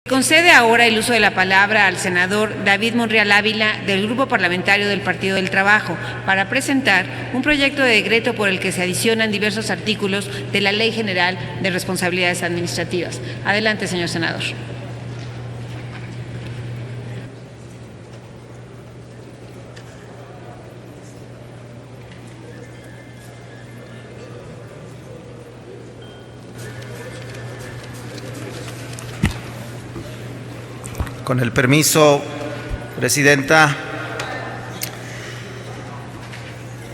Concede ahora el uso de la palabra al senador David Monreal Ávila del Grupo Parlamentario del Partido del Trabajo para presentar un proyecto de decreto por el que se adicionan diversos artículos de la Ley General de Responsabilidades Administrativas. Adelante, señor senador. Con el permiso, Presidenta,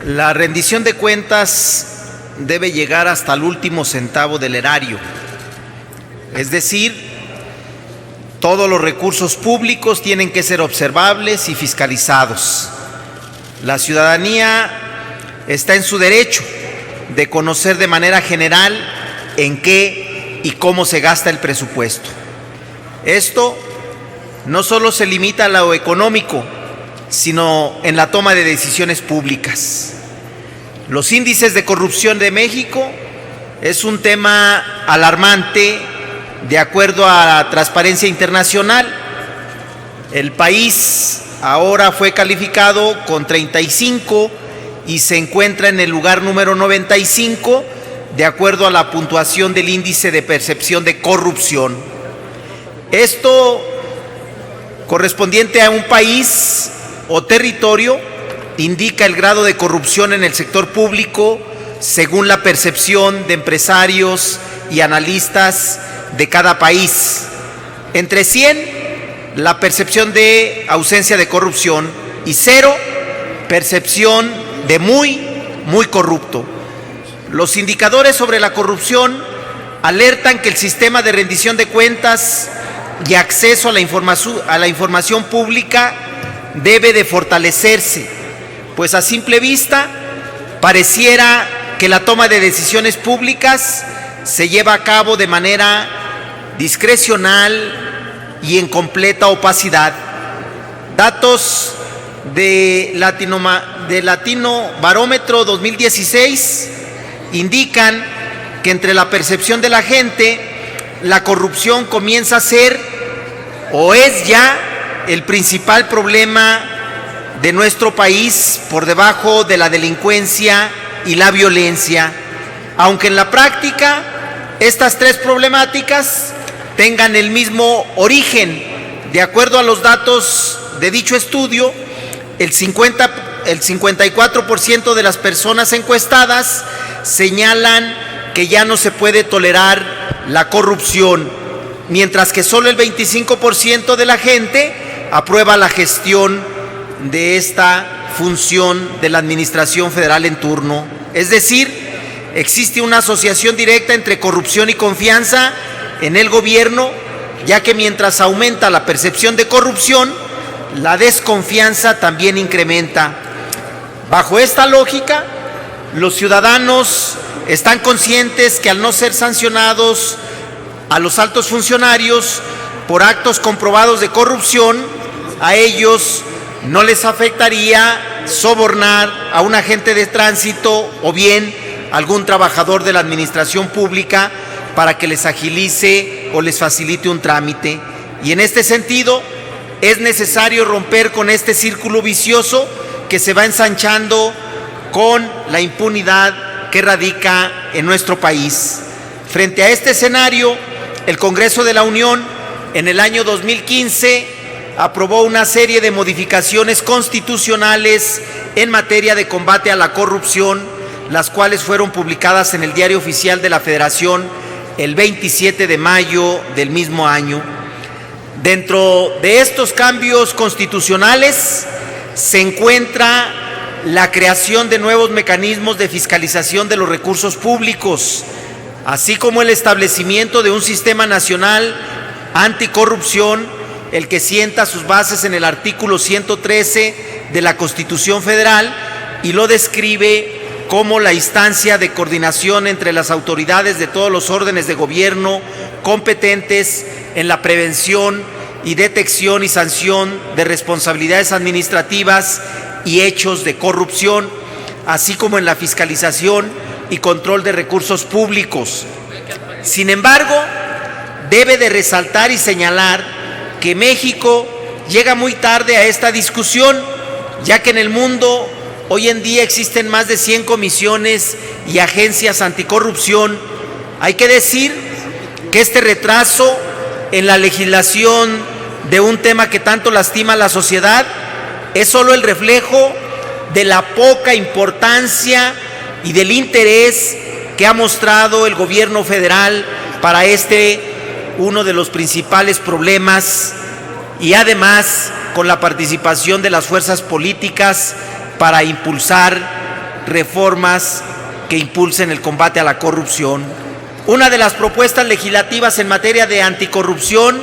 la rendición de cuentas debe llegar hasta el último centavo del erario, es decir, todos los recursos públicos tienen que ser observables y fiscalizados. La ciudadanía está en su derecho de conocer de manera general en qué y cómo se gasta el presupuesto. Esto no solo se limita a lo económico, sino en la toma de decisiones públicas. Los índices de corrupción de México es un tema alarmante de acuerdo a la Transparencia Internacional. El país ahora fue calificado con 35 y se encuentra en el lugar número 95 de acuerdo a la puntuación del índice de percepción de corrupción. Esto correspondiente a un país o territorio indica el grado de corrupción en el sector público según la percepción de empresarios y analistas de cada país. Entre 100, la percepción de ausencia de corrupción y 0, percepción de muy corrupto. Los indicadores sobre la corrupción alertan que el sistema de rendición de cuentas y acceso a la información pública debe de fortalecerse, pues a simple vista pareciera que la toma de decisiones públicas se lleva a cabo de manera discrecional y en completa opacidad. Datos de Latino Barómetro 2016 indican que entre la percepción de la gente, la corrupción comienza a ser o es ya el principal problema de nuestro país por debajo de la delincuencia y la violencia, aunque en la práctica estas tres problemáticas tengan el mismo origen. De acuerdo a los datos de dicho estudio, el 54% de las personas encuestadas señalan que ya no se puede tolerar la corrupción, mientras que solo el 25% de la gente aprueba la gestión de esta función de la administración federal en turno. Es decir, existe una asociación directa entre corrupción y confianza en el gobierno, ya que mientras aumenta la percepción de corrupción, la desconfianza también incrementa. Bajo esta lógica, los ciudadanos están conscientes que al no ser sancionados a los altos funcionarios por actos comprobados de corrupción, a ellos no les afectaría sobornar a un agente de tránsito o bien algún trabajador de la administración pública para que les agilice o les facilite un trámite. Y en este sentido, es necesario romper con este círculo vicioso que se va ensanchando con la impunidad que radica en nuestro país. Frente a este escenario, el Congreso de la Unión en el año 2015 aprobó una serie de modificaciones constitucionales en materia de combate a la corrupción, las cuales fueron publicadas en el Diario Oficial de la Federación el 27 de mayo del mismo año. Dentro de estos cambios constitucionales se encuentra la creación de nuevos mecanismos de fiscalización de los recursos públicos, así como el establecimiento de un sistema nacional anticorrupción, el que sienta sus bases en el artículo 113 de la Constitución Federal y lo describe como la instancia de coordinación entre las autoridades de todos los órdenes de gobierno competentes en la prevención y detección y sanción de responsabilidades administrativas y hechos de corrupción, así como en la fiscalización y control de recursos públicos. Sin embargo, debe de resaltar y señalar que México llega muy tarde a esta discusión, ya que en el mundo hoy en día existen más de 100 comisiones y agencias anticorrupción. Hay que decir que este retraso en la legislación de un tema que tanto lastima a la sociedad es solo el reflejo de la poca importancia y del interés que ha mostrado el gobierno federal para uno de los principales problemas, y además con la participación de las fuerzas políticas para impulsar reformas que impulsen el combate a la corrupción. Una de las propuestas legislativas en materia de anticorrupción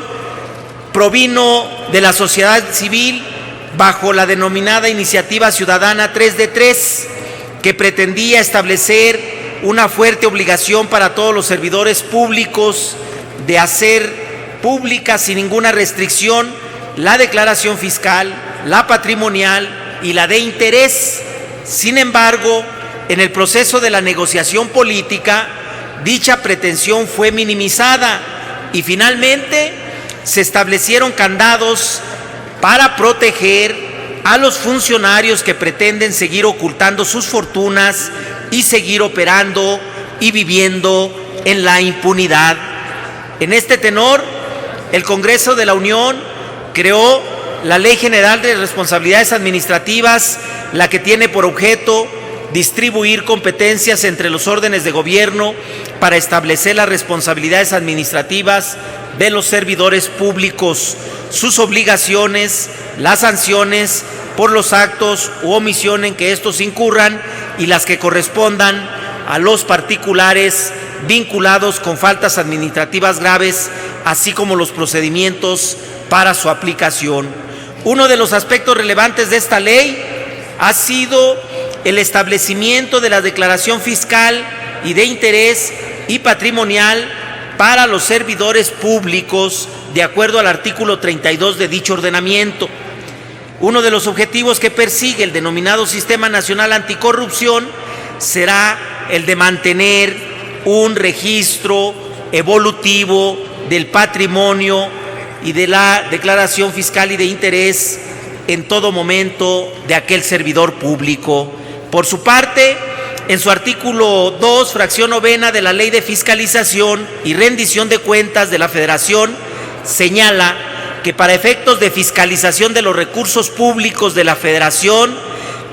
provino de la sociedad civil bajo la denominada Iniciativa Ciudadana 3 de 3, que pretendía establecer una fuerte obligación para todos los servidores públicos de hacer pública sin ninguna restricción la declaración fiscal, la patrimonial y la de interés. Sin embargo, en el proceso de la negociación política, dicha pretensión fue minimizada y finalmente se establecieron candados para proteger a los funcionarios que pretenden seguir ocultando sus fortunas y seguir operando y viviendo en la impunidad. En este tenor, el Congreso de la Unión creó la Ley General de Responsabilidades Administrativas, la que tiene por objeto distribuir competencias entre los órdenes de gobierno para establecer las responsabilidades administrativas de los servidores públicos, sus obligaciones, las sanciones por los actos u omisión en que estos incurran y las que correspondan a los particulares vinculados con faltas administrativas graves, así como los procedimientos para su aplicación. Uno de los aspectos relevantes de esta ley ha sido el establecimiento de la declaración fiscal y de interés y patrimonial para los servidores públicos, de acuerdo al artículo 32 de dicho ordenamiento. Uno de los objetivos que persigue el denominado Sistema Nacional Anticorrupción será el de mantener un registro evolutivo del patrimonio y de la declaración fiscal y de interés en todo momento de aquel servidor público. Por su parte, en su artículo 2, fracción novena de la Ley de Fiscalización y Rendición de Cuentas de la Federación, señala que para efectos de fiscalización de los recursos públicos de la Federación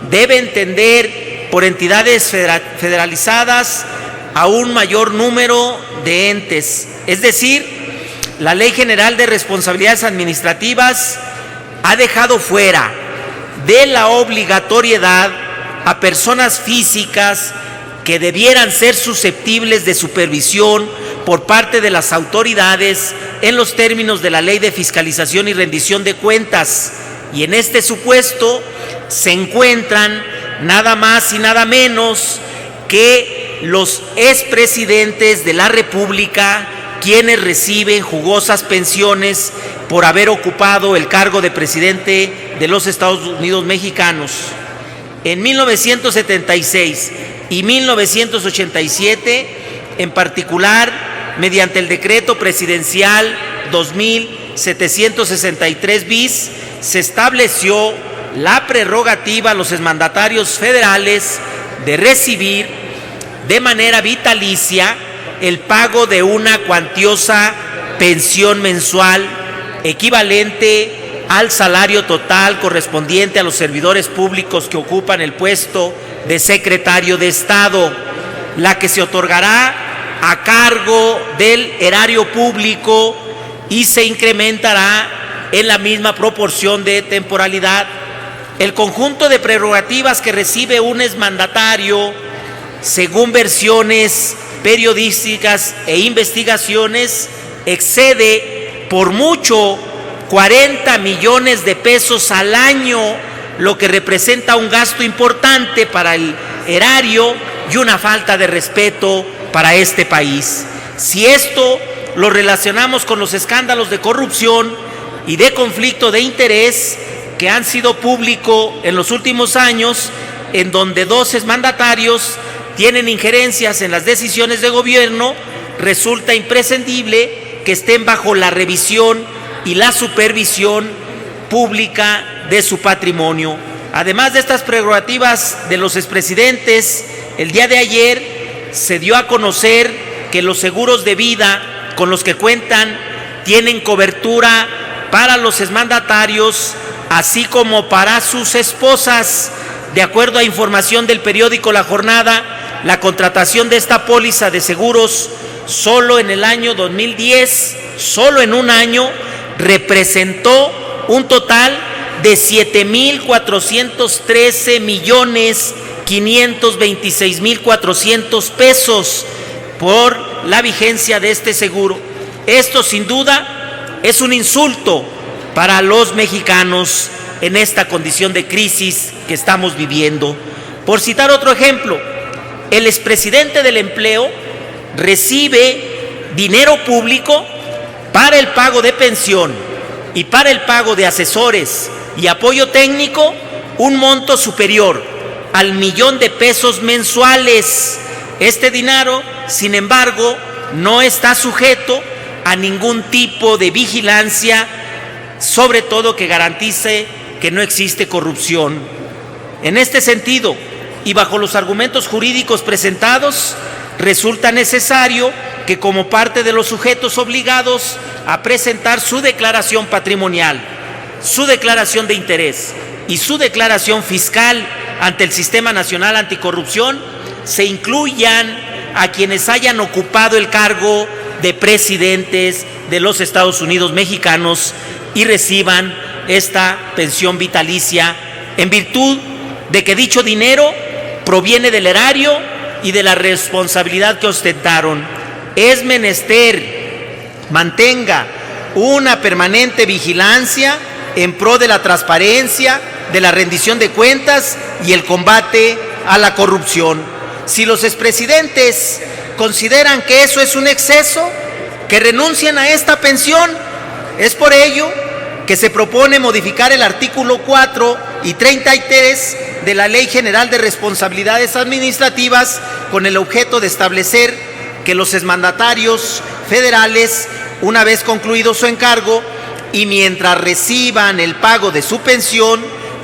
debe entender por entidades federalizadas a un mayor número de entes. Es decir, la Ley General de Responsabilidades Administrativas ha dejado fuera de la obligatoriedad a personas físicas que debieran ser susceptibles de supervisión por parte de las autoridades en los términos de la Ley de Fiscalización y Rendición de Cuentas. Y en este supuesto se encuentran nada más y nada menos que los expresidentes de la República, quienes reciben jugosas pensiones por haber ocupado el cargo de presidente de los Estados Unidos mexicanos. En 1976 y 1987, en particular, mediante el decreto presidencial 2763 bis, se estableció la prerrogativa a los exmandatarios federales de recibir de manera vitalicia el pago de una cuantiosa pensión mensual equivalente al salario total correspondiente a los servidores públicos que ocupan el puesto de secretario de Estado, la que se otorgará a cargo del erario público y se incrementará en la misma proporción de temporalidad. El conjunto de prerrogativas que recibe un exmandatario, según versiones periodísticas e investigaciones, excede por mucho 40 millones de pesos al año, lo que representa un gasto importante para el erario y una falta de respeto para este país. Si esto lo relacionamos con los escándalos de corrupción y de conflicto de interés que han sido públicos en los últimos años, en donde 2 exmandatarios tienen injerencias en las decisiones de gobierno, resulta imprescindible que estén bajo la revisión y la supervisión pública de su patrimonio. Además de estas prerrogativas de los expresidentes, el día de ayer se dio a conocer que los seguros de vida con los que cuentan tienen cobertura para los exmandatarios, así como para sus esposas. De acuerdo a información del periódico La Jornada, la contratación de esta póliza de seguros solo en el año 2010, solo en un año, representó un total de 7,413,526,400 pesos por la vigencia de este seguro. Esto sin duda es un insulto para los mexicanos en esta condición de crisis que estamos viviendo. Por citar otro ejemplo, el expresidente del Empleo recibe dinero público para el pago de pensión y para el pago de asesores y apoyo técnico, un monto superior al 1,000,000 de pesos mensuales. Este dinero, sin embargo, no está sujeto a ningún tipo de vigilancia, sobre todo que garantice que no existe corrupción. En este sentido, y bajo los argumentos jurídicos presentados, resulta necesario que como parte de los sujetos obligados a presentar su declaración patrimonial, su declaración de interés y su declaración fiscal ante el Sistema Nacional Anticorrupción, se incluyan a quienes hayan ocupado el cargo de presidentes de los Estados Unidos mexicanos y reciban esta pensión vitalicia en virtud de que dicho dinero proviene del erario y de la responsabilidad que ostentaron. Es menester mantenga una permanente vigilancia en pro de la transparencia, de la rendición de cuentas y el combate a la corrupción. Si los expresidentes consideran que eso es un exceso, que renuncien a esta pensión. Es por ello que se propone modificar el artículo 4 y 33 de la Ley General de Responsabilidades Administrativas con el objeto de establecer que los exmandatarios federales, una vez concluido su encargo y mientras reciban el pago de su pensión,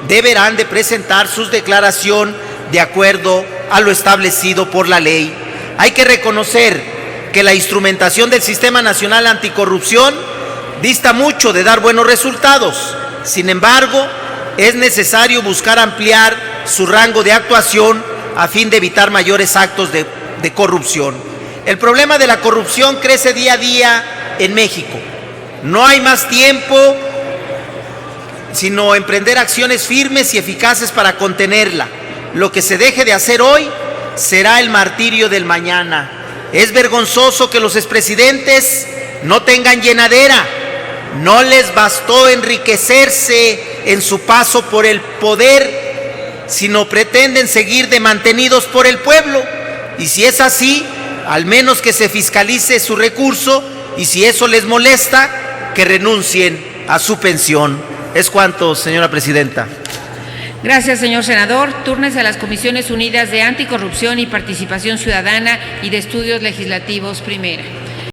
deberán de presentar su declaración de acuerdo a lo establecido por la ley. Hay que reconocer que la instrumentación del Sistema Nacional Anticorrupción dista mucho de dar buenos resultados. Sin embargo, es necesario buscar ampliar su rango de actuación a fin de evitar mayores actos de corrupción. El problema de la corrupción crece día a día en México. No hay más tiempo sino emprender acciones firmes y eficaces para contenerla. Lo que se deje de hacer hoy será el martirio del mañana. Es vergonzoso que los expresidentes no tengan llenadera. No les bastó enriquecerse en su paso por el poder, sino pretenden seguir de mantenidos por el pueblo. Y si es así, al menos que se fiscalice su recurso, y si eso les molesta, que renuncien a su pensión. Es cuanto, señora presidenta. Gracias, señor senador. Túrnese a las Comisiones Unidas de Anticorrupción y Participación Ciudadana y de Estudios Legislativos, primera.